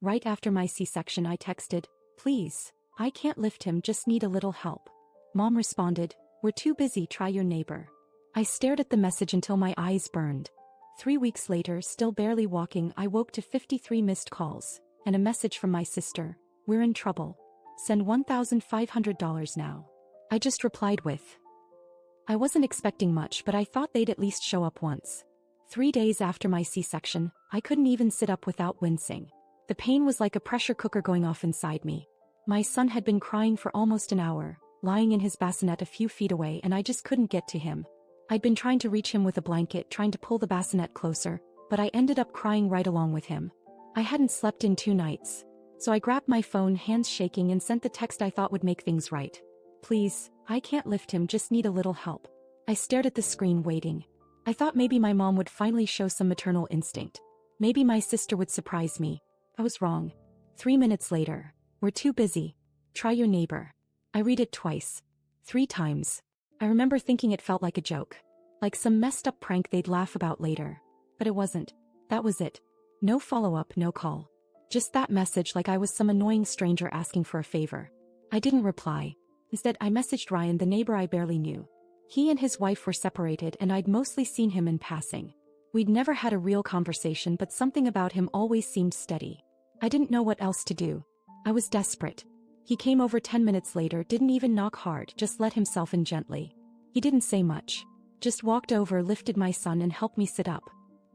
Right after my C-section I texted, "Please, I can't lift him, just need a little help." Mom responded, "We're too busy, try your neighbor." I stared at the message until my eyes burned. 3 weeks later, still barely walking, I woke to 53 missed calls, and a message from my sister, "We're in trouble. Send $1,500 now." I just replied with, I wasn't expecting much, but I thought they'd at least show up once. 3 days after my C-section, I couldn't even sit up without wincing. The pain was like a pressure cooker going off inside me. My son had been crying for almost an hour, lying in his bassinet a few feet away, and I just couldn't get to him. I'd been trying to reach him with a blanket, trying to pull the bassinet closer, but I ended up crying right along with him. I hadn't slept in 2 nights, so I grabbed my phone, hands shaking, and sent the text I thought would make things right. "Please, I can't lift him, just need a little help." I stared at the screen, waiting. I thought maybe my mom would finally show some maternal instinct. Maybe my sister would surprise me. I was wrong. 3 minutes later, "We're too busy. Try your neighbor." I read it twice. 3 times. I remember thinking it felt like a joke. Like some messed up prank they'd laugh about later. But it wasn't. That was it. No follow-up, no call. Just that message, like I was some annoying stranger asking for a favor. I didn't reply. Instead, I messaged Ryan, the neighbor I barely knew. He and his wife were separated, and I'd mostly seen him in passing. We'd never had a real conversation, but something about him always seemed steady. I didn't know what else to do. I was desperate. He came over 10 minutes later, didn't even knock hard, just let himself in gently. He didn't say much. Just walked over, lifted my son, and helped me sit up.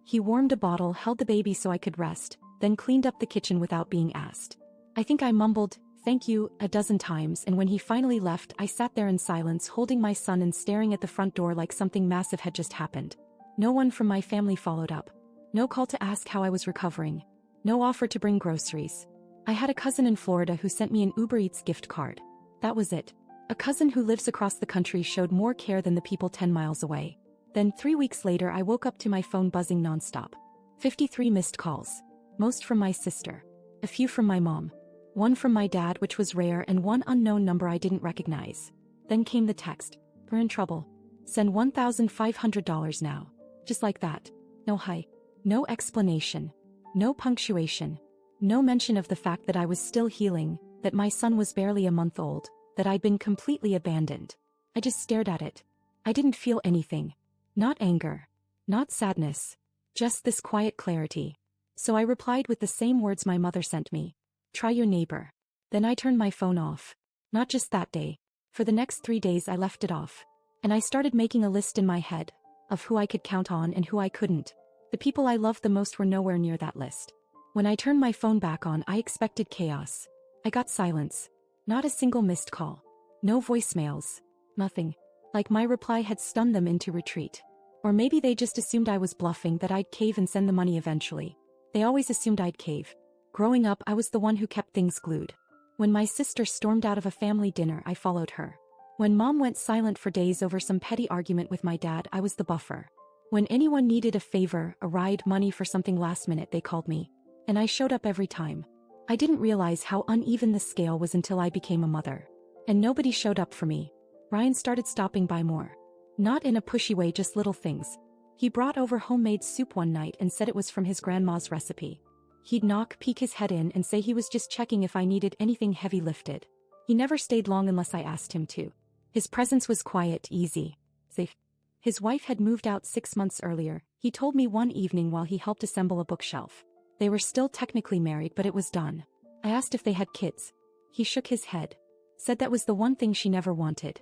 He warmed a bottle, held the baby so I could rest, then cleaned up the kitchen without being asked. I think I mumbled, "Thank you," a dozen times, and when he finally left, I sat there in silence, holding my son and staring at the front door like something massive had just happened. No one from my family followed up. No call to ask how I was recovering. No offer to bring groceries. I had a cousin in Florida who sent me an Uber Eats gift card. That was it. A cousin who lives across the country showed more care than the people 10 miles away. Then 3 weeks later, I woke up to my phone buzzing nonstop. 53 missed calls. Most from my sister. A few from my mom. One from my dad, which was rare, and one unknown number I didn't recognize. Then came the text, "We're in trouble. Send $1,500 now." Just like that. No hi. No explanation. No punctuation. No mention of the fact that I was still healing, that my son was barely a month old, that I'd been completely abandoned. I just stared at it. I didn't feel anything. Not anger. Not sadness. Just this quiet clarity. So I replied with the same words my mother sent me. "Try your neighbor." Then I turned my phone off. Not just that day. For the next 3 days I left it off. And I started making a list in my head of who I could count on and who I couldn't. The people I loved the most were nowhere near that list. When I turned my phone back on, I expected chaos. I got silence. Not a single missed call. No voicemails. Nothing. Like my reply had stunned them into retreat. Or maybe they just assumed I was bluffing, that I'd cave and send the money eventually. They always assumed I'd cave. Growing up, I was the one who kept things glued. When my sister stormed out of a family dinner, I followed her. When mom went silent for days over some petty argument with my dad, I was the buffer. When anyone needed a favor, a ride, money for something last minute, they called me. And I showed up every time. I didn't realize how uneven the scale was until I became a mother. And nobody showed up for me. Ryan started stopping by more. Not in a pushy way, just little things. He brought over homemade soup one night and said it was from his grandma's recipe. He'd knock, peek his head in, and say he was just checking if I needed anything heavy lifted. He never stayed long unless I asked him to. His presence was quiet, easy, safe. His wife had moved out 6 months earlier, he told me one evening while he helped assemble a bookshelf. They were still technically married, but it was done. I asked if they had kids. He shook his head. Said that was the one thing she never wanted.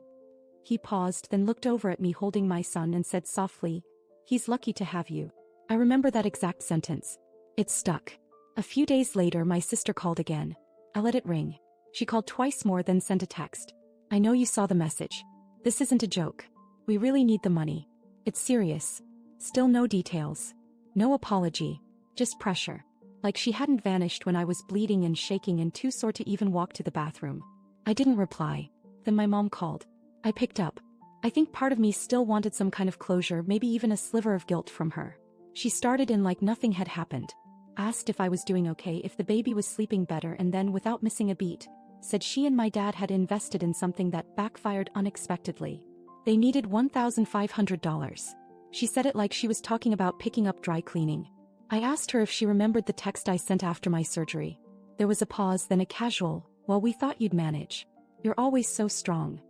He paused, then looked over at me holding my son and said softly, "He's lucky to have you." I remember that exact sentence. It stuck. A few days later, my sister called again. I let it ring. She called twice more, then sent a text. "I know you saw the message. This isn't a joke. We really need the money. It's serious." Still no details. No apology. Just pressure. Like she hadn't vanished when I was bleeding and shaking and too sore to even walk to the bathroom. I didn't reply. Then my mom called. I picked up. I think part of me still wanted some kind of closure, maybe even a sliver of guilt from her. She started in like nothing had happened. Asked if I was doing okay, if the baby was sleeping better, and then, without missing a beat, said she and my dad had invested in something that backfired unexpectedly. They needed $1,500. She said it like she was talking about picking up dry cleaning. I asked her if she remembered the text I sent after my surgery. There was a pause, then a casual, "Well, we thought you'd manage. You're always so strong."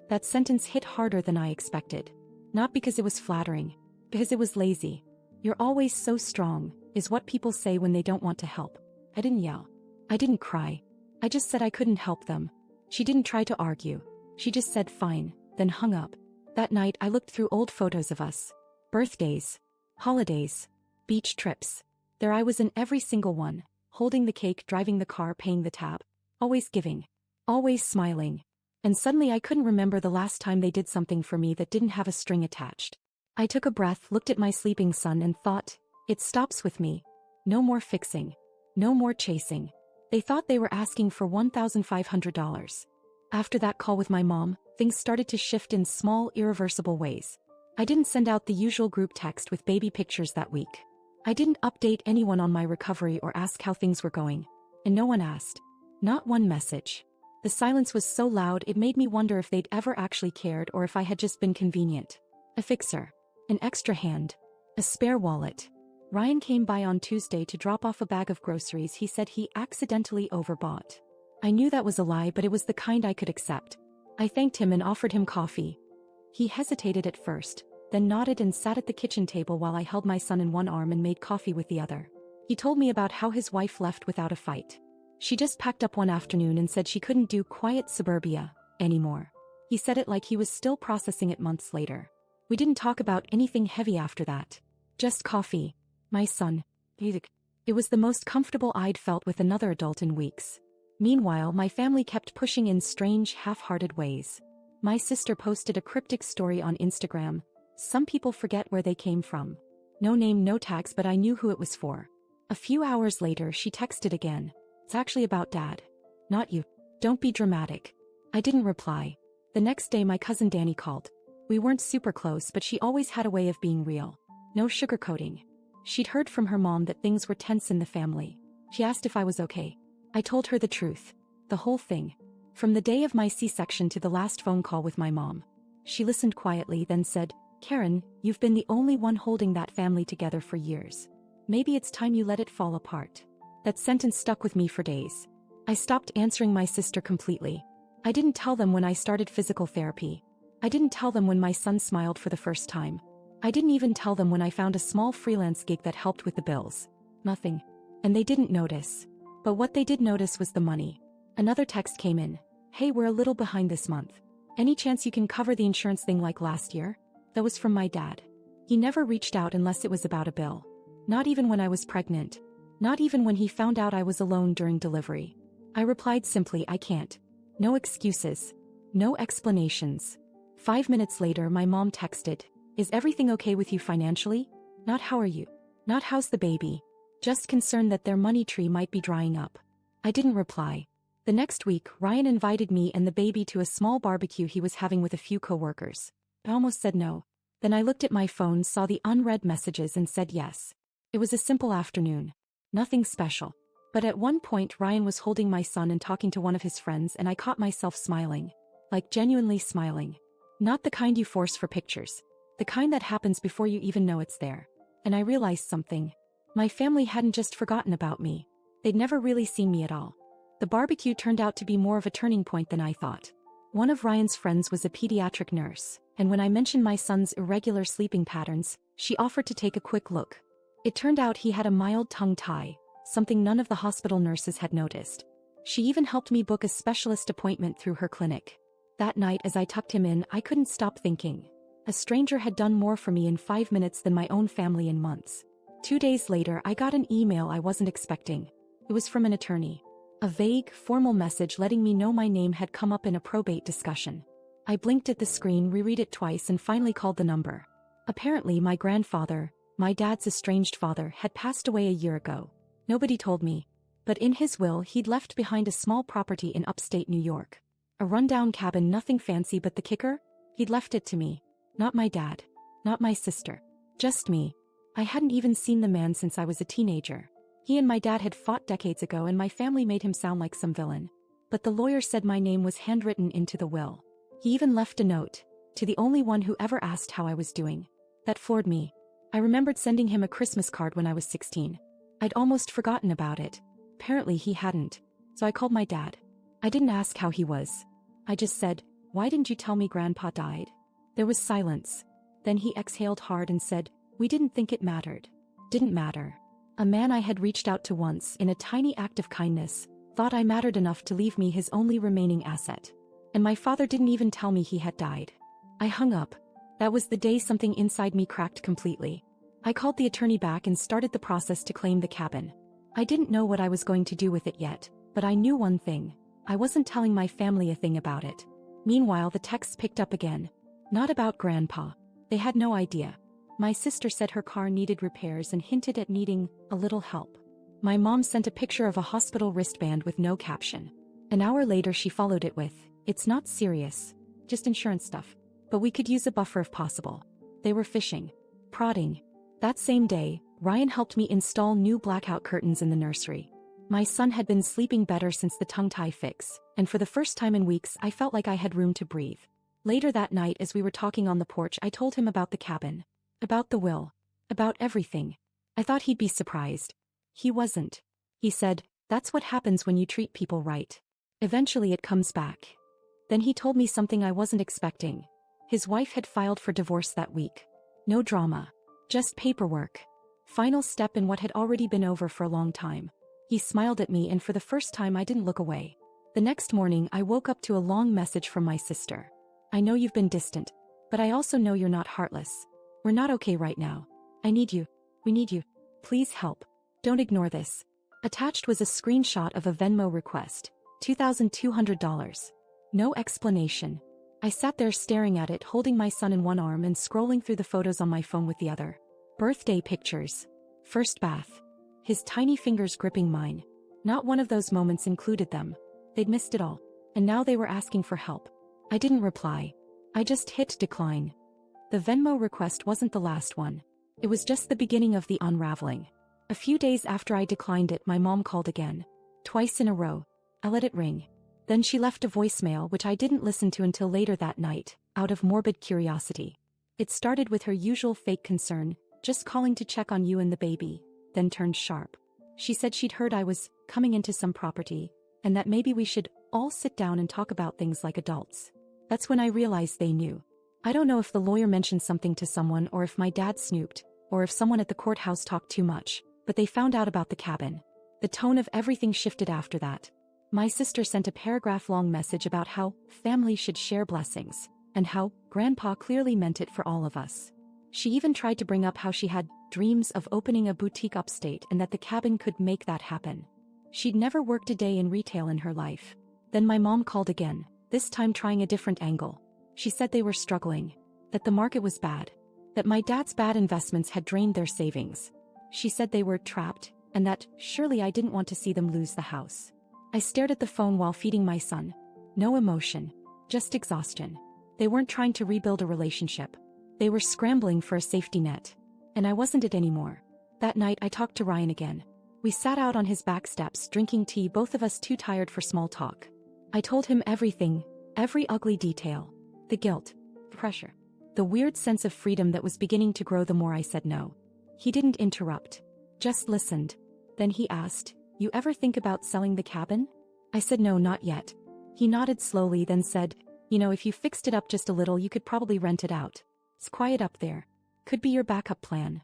That sentence hit harder than I expected. Not because it was flattering, because it was lazy. "You're always so strong," is what people say when they don't want to help. I didn't yell. I didn't cry. I just said I couldn't help them. She didn't try to argue. She just said fine, then hung up. That night I looked through old photos of us. Birthdays, holidays, beach trips. There I was in every single one, holding the cake, driving the car, paying the tab. Always giving. Always smiling. And suddenly I couldn't remember the last time they did something for me that didn't have a string attached. I took a breath, looked at my sleeping son and thought, it stops with me. No more fixing. No more chasing. They thought they were asking for $1,500. After that call with my mom, things started to shift in small, irreversible ways. I didn't send out the usual group text with baby pictures that week. I didn't update anyone on my recovery or ask how things were going. And no one asked. Not one message. The silence was so loud it made me wonder if they'd ever actually cared or if I had just been convenient. A fixer. An extra hand. A spare wallet. Ryan came by on Tuesday to drop off a bag of groceries he said he accidentally overbought. I knew that was a lie, but it was the kind I could accept. I thanked him and offered him coffee. He hesitated at first, then nodded and sat at the kitchen table while I held my son in one arm and made coffee with the other. He told me about how his wife left without a fight. She just packed up one afternoon and said she couldn't do quiet suburbia anymore. He said it like he was still processing it months later. We didn't talk about anything heavy after that. Just coffee. My son. It was the most comfortable I'd felt with another adult in weeks. Meanwhile, my family kept pushing in strange, half-hearted ways. My sister posted a cryptic story on Instagram. Some people forget where they came from. No name, no tags, but I knew who it was for. A few hours later, she texted again. It's actually about Dad. Not you. Don't be dramatic. I didn't reply. The next day, my cousin Danny called. We weren't super close, but she always had a way of being real. No sugarcoating. She'd heard from her mom that things were tense in the family. She asked if I was okay. I told her the truth. The whole thing. From the day of my C-section to the last phone call with my mom. She listened quietly, then said, "Karen, you've been the only one holding that family together for years. Maybe it's time you let it fall apart." That sentence stuck with me for days. I stopped answering my sister completely. I didn't tell them when I started physical therapy. I didn't tell them when my son smiled for the first time. I didn't even tell them when I found a small freelance gig that helped with the bills. Nothing. And they didn't notice. But what they did notice was the money. Another text came in. "Hey, we're a little behind this month. Any chance you can cover the insurance thing like last year?" That was from my dad. He never reached out unless it was about a bill. Not even when I was pregnant. Not even when he found out I was alone during delivery. I replied simply, "I can't." No excuses. No explanations. 5 minutes later, my mom texted, "Is everything okay with you financially? Not how are you? Not how's the baby? Just concerned that their money tree might be drying up." I didn't reply. The next week, Ryan invited me and the baby to a small barbecue he was having with a few coworkers. I almost said no. Then I looked at my phone, saw the unread messages and said yes. It was a simple afternoon. Nothing special. But at one point Ryan was holding my son and talking to one of his friends, and I caught myself smiling. Like genuinely smiling. Not the kind you force for pictures. The kind that happens before you even know it's there. And I realized something. My family hadn't just forgotten about me. They'd never really seen me at all. The barbecue turned out to be more of a turning point than I thought. One of Ryan's friends was a pediatric nurse, and when I mentioned my son's irregular sleeping patterns, she offered to take a quick look. It turned out he had a mild tongue tie, something none of the hospital nurses had noticed. She even helped me book a specialist appointment through her clinic. That night, as I tucked him in, I couldn't stop thinking. A stranger had done more for me in 5 minutes than my own family in months. 2 days later, I got an email I wasn't expecting. It was from an attorney. A vague, formal message letting me know my name had come up in a probate discussion. I blinked at the screen, reread it twice, and finally called the number. Apparently, my grandfather, my dad's estranged father, had passed away a year ago. Nobody told me. But in his will, he'd left behind a small property in upstate New York. A rundown cabin, nothing fancy, but the kicker? He'd left it to me. Not my dad. Not my sister. Just me. I hadn't even seen the man since I was a teenager. He and my dad had fought decades ago, and my family made him sound like some villain. But the lawyer said my name was handwritten into the will. He even left a note, to the only one who ever asked how I was doing. That floored me. I remembered sending him a Christmas card when I was 16. I'd almost forgotten about it. Apparently he hadn't. So I called my dad. I didn't ask how he was. I just said, "Why didn't you tell me Grandpa died?" There was silence. Then he exhaled hard and said, "We didn't think it mattered." Didn't matter. A man I had reached out to once in a tiny act of kindness thought I mattered enough to leave me his only remaining asset. And my father didn't even tell me he had died. I hung up. That was the day something inside me cracked completely. I called the attorney back and started the process to claim the cabin. I didn't know what I was going to do with it yet, but I knew one thing. I wasn't telling my family a thing about it. Meanwhile, the texts picked up again. Not about Grandpa. They had no idea. My sister said her car needed repairs and hinted at needing a little help. My mom sent a picture of a hospital wristband with no caption. An hour later she followed it with, "It's not serious. Just insurance stuff. But we could use a buffer if possible." They were fishing. Prodding. That same day, Ryan helped me install new blackout curtains in the nursery. My son had been sleeping better since the tongue tie fix, and for the first time in weeks I felt like I had room to breathe. Later that night as we were talking on the porch I told him about the cabin. About the will. About everything. I thought he'd be surprised. He wasn't. He said, "That's what happens when you treat people right. Eventually it comes back." Then he told me something I wasn't expecting. His wife had filed for divorce that week. No drama. Just paperwork. Final step in what had already been over for a long time. He smiled at me and for the first time I didn't look away. The next morning I woke up to a long message from my sister. "I know you've been distant, but I also know you're not heartless. We're not okay right now. I need you. We need you. Please help. Don't ignore this." Attached was a screenshot of a Venmo request. $2,200. No explanation. I sat there staring at it, holding my son in one arm and scrolling through the photos on my phone with the other. Birthday pictures. First bath. His tiny fingers gripping mine. Not one of those moments included them. They'd missed it all. And now they were asking for help. I didn't reply. I just hit decline. The Venmo request wasn't the last one. It was just the beginning of the unraveling. A few days after I declined it, my mom called again. Twice in a row. I let it ring. Then she left a voicemail which I didn't listen to until later that night, out of morbid curiosity. It started with her usual fake concern, "Just calling to check on you and the baby," then turned sharp. She said she'd heard I was coming into some property, and that maybe we should all sit down and talk about things like adults. That's when I realized they knew. I don't know if the lawyer mentioned something to someone or if my dad snooped, or if someone at the courthouse talked too much, but they found out about the cabin. The tone of everything shifted after that. My sister sent a paragraph-long message about how family should share blessings, and how Grandpa clearly meant it for all of us. She even tried to bring up how she had dreams of opening a boutique upstate and that the cabin could make that happen. She'd never worked a day in retail in her life. Then my mom called again, this time trying a different angle. She said they were struggling, that the market was bad, that my dad's bad investments had drained their savings. She said they were trapped, and that surely I didn't want to see them lose the house. I stared at the phone while feeding my son. No emotion, just exhaustion. They weren't trying to rebuild a relationship. They were scrambling for a safety net. And I wasn't it anymore. That night I talked to Ryan again. We sat out on his back steps drinking tea, both of us too tired for small talk. I told him everything, every ugly detail. The guilt, the pressure, the weird sense of freedom that was beginning to grow the more I said no. He didn't interrupt, just listened. Then he asked, "You ever think about selling the cabin?" I said no, not yet. He nodded slowly, then said, "You know, if you fixed it up just a little you could probably rent it out. It's quiet up there. Could be your backup plan."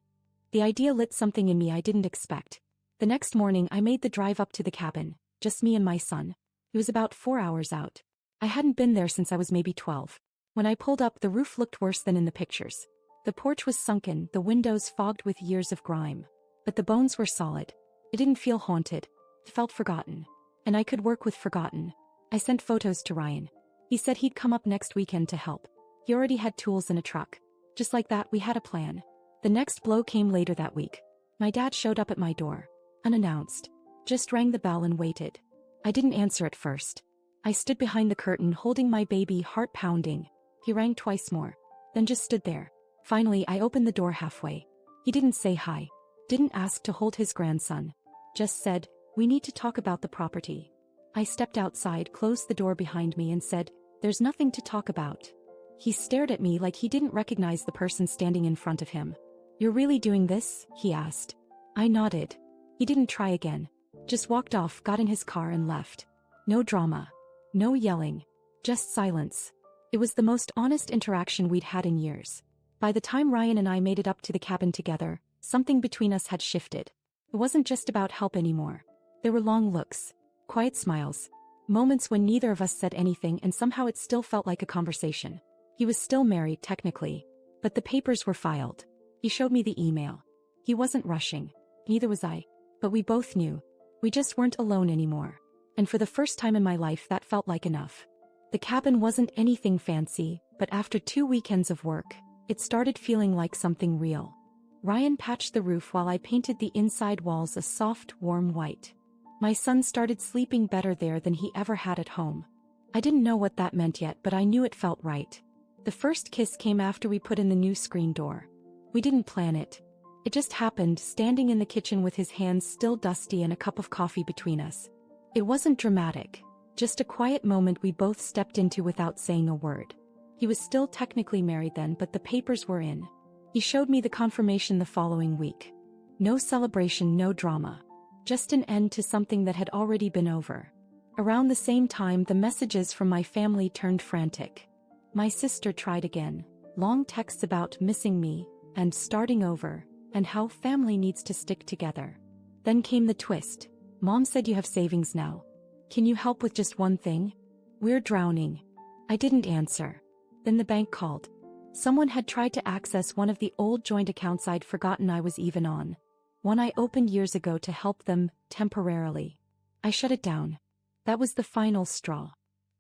The idea lit something in me I didn't expect. The next morning I made the drive up to the cabin, just me and my son. It was about 4 hours out. I hadn't been there since I was maybe 12. When I pulled up, the roof looked worse than in the pictures. The porch was sunken, the windows fogged with years of grime. But the bones were solid. It didn't feel haunted. It felt forgotten. And I could work with forgotten. I sent photos to Ryan. He said he'd come up next weekend to help. He already had tools and a truck. Just like that, we had a plan. The next blow came later that week. My dad showed up at my door. Unannounced. Just rang the bell and waited. I didn't answer at first. I stood behind the curtain holding my baby, heart pounding. He rang twice more. Then just stood there. Finally, I opened the door halfway. He didn't say hi. Didn't ask to hold his grandson. Just said, "We need to talk about the property." I stepped outside, closed the door behind me and said, "There's nothing to talk about." He stared at me like he didn't recognize the person standing in front of him. "You're really doing this?" he asked. I nodded. He didn't try again. Just walked off, got in his car and left. No drama. No yelling. Just silence. It was the most honest interaction we'd had in years. By the time Ryan and I made it up to the cabin together, something between us had shifted. It wasn't just about help anymore. There were long looks, quiet smiles, moments when neither of us said anything and somehow it still felt like a conversation. He was still married, technically, but the papers were filed. He showed me the email. He wasn't rushing. Neither was I. But we both knew. We just weren't alone anymore. And for the first time in my life that felt like enough. The cabin wasn't anything fancy, but after 2 weekends of work, it started feeling like something real. Ryan patched the roof while I painted the inside walls a soft, warm white. My son started sleeping better there than he ever had at home. I didn't know what that meant yet, but I knew it felt right. The first kiss came after we put in the new screen door. We didn't plan it. It just happened, standing in the kitchen with his hands still dusty and a cup of coffee between us. It wasn't dramatic, just a quiet moment we both stepped into without saying a word. He was still technically married then, but the papers were in. He showed me the confirmation the following week. No celebration, no drama. Just an end to something that had already been over. Around the same time, the messages from my family turned frantic. My sister tried again. Long texts about missing me, and starting over, and how family needs to stick together. Then came the twist. Mom said, "You have savings now. Can you help with just one thing? We're drowning." I didn't answer. Then the bank called. Someone had tried to access one of the old joint accounts I'd forgotten I was even on. One I opened years ago to help them, temporarily. I shut it down. That was the final straw.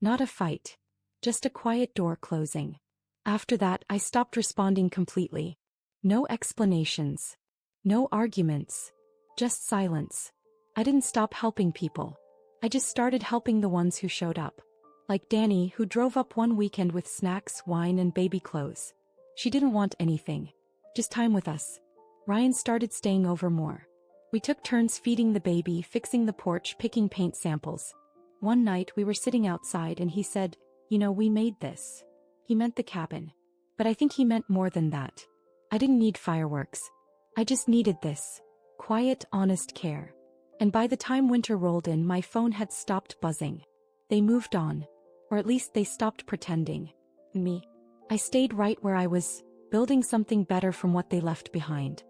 Not a fight. Just a quiet door closing. After that, I stopped responding completely. No explanations. No arguments. Just silence. I didn't stop helping people. I just started helping the ones who showed up. Like Danny, who drove up one weekend with snacks, wine, and baby clothes. She didn't want anything. Just time with us. Ryan started staying over more. We took turns feeding the baby, fixing the porch, picking paint samples. One night we were sitting outside and he said, "You know, we made this." He meant the cabin. But I think he meant more than that. I didn't need fireworks. I just needed this. Quiet, honest care. And by the time winter rolled in, my phone had stopped buzzing. They moved on. Or at least they stopped pretending. Me. I stayed right where I was, building something better from what they left behind.